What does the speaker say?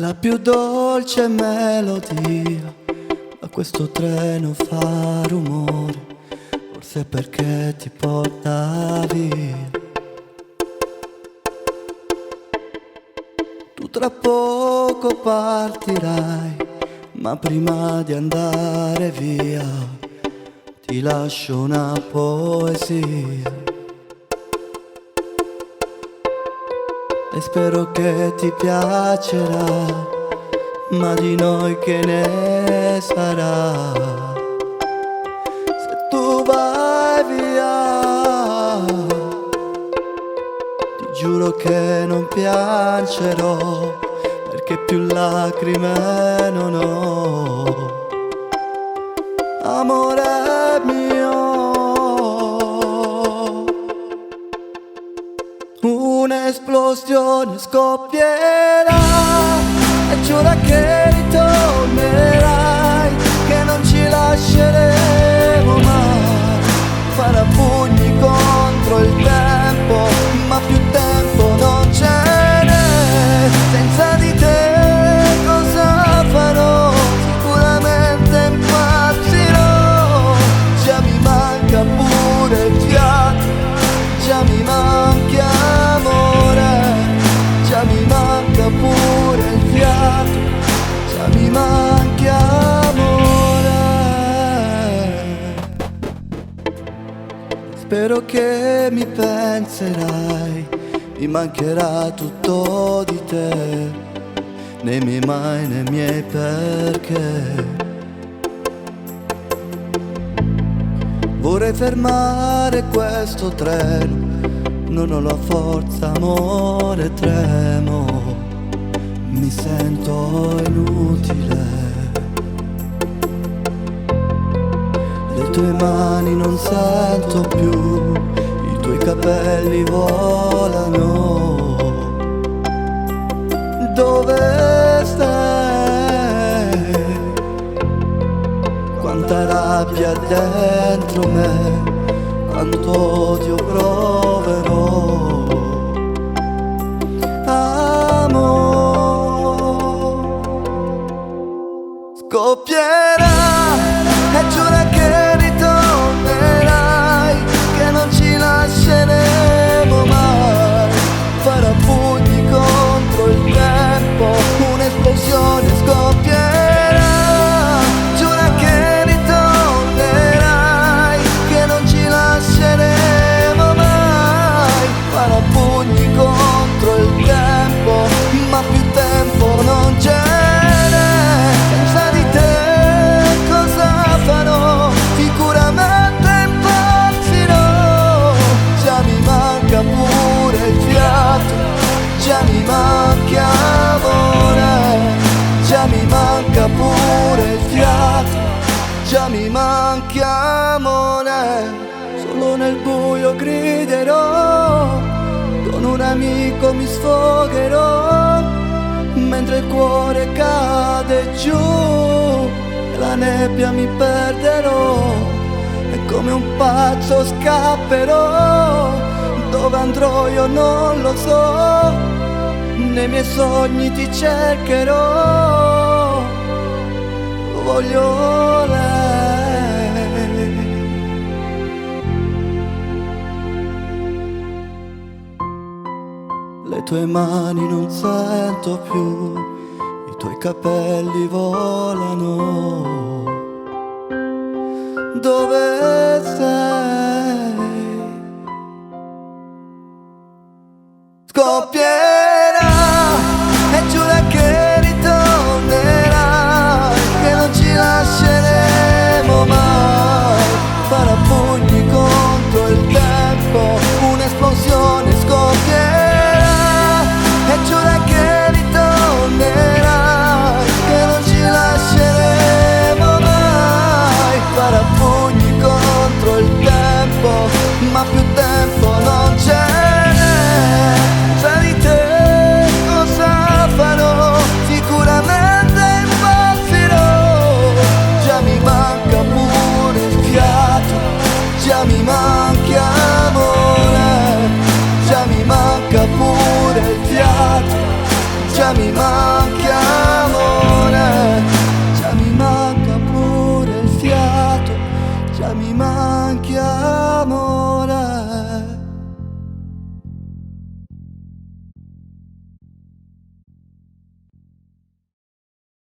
la più dolce melodia, ma questo treno fa rumore, forse perché ti porta via. Tu tra poco partirai, ma prima di andare via ti lascio una poesia. E spero che ti piacerà, ma di noi che ne sarà? Se tu vai via, ti giuro che non piangerò, perché più lacrime non ho. Amore mio, un'esplosione scoppierà e giura che ritornerai, che non ci lasceremo mai. Farà pugni contro il tempo, ma più tempo non ce n'è. Senza di te cosa farò? Sicuramente impazzirò. Già mi manca pure il fiato, già mi manca amore, già mi manca pure il fiato, già mi manca amore. Spero che mi penserai, mi mancherà tutto di te, nei miei mai, nei miei perché. Vorrei fermare questo treno, non ho la forza, amore, tremo, mi sento inutile. Le tue mani non sento più, i tuoi capelli volano. Dove sei? Quanta rabbia dentro me, quanto odio proverò. Amore scoppierà e giura che ritornerai, che non ci lasceremo mai. Farà pugni contro il tempo, un'esplosione scoppierà. Giura che ritornerai, che non ci lasceremo mai. Farà pugni contro il tempo, ma più tempo non c'è. Senza di te cosa farò? Sicuramente impazzirò. Già mi manca pure il fiato, già mi manca amore, già mi manca pure il fiato, già mi manca amore. Solo nel buio griderò, con un amico mi sfogherò, mentre il cuore cade giù e la nebbia mi perderò. E come un pazzo scapperò, dove andrò io non lo so, nei miei sogni ti cercherò, voglio lei. Le tue mani non sento più, i tuoi capelli volano. Dove sei? Scoppierà e giura che ritornerai, che non ci lasceremo mai. Farà pugni contro il tempo, un'esplosione scoppierà e giura che ritornerai, che non ci lasceremo mai. Farà pugni contro il tempo, ma più tempo non c'è. Senza di te cosa farò? Sicuramente impazzirò. Già mi manca pure il fiato, già mi manca amore, già mi manca pure il fiato, già mi manca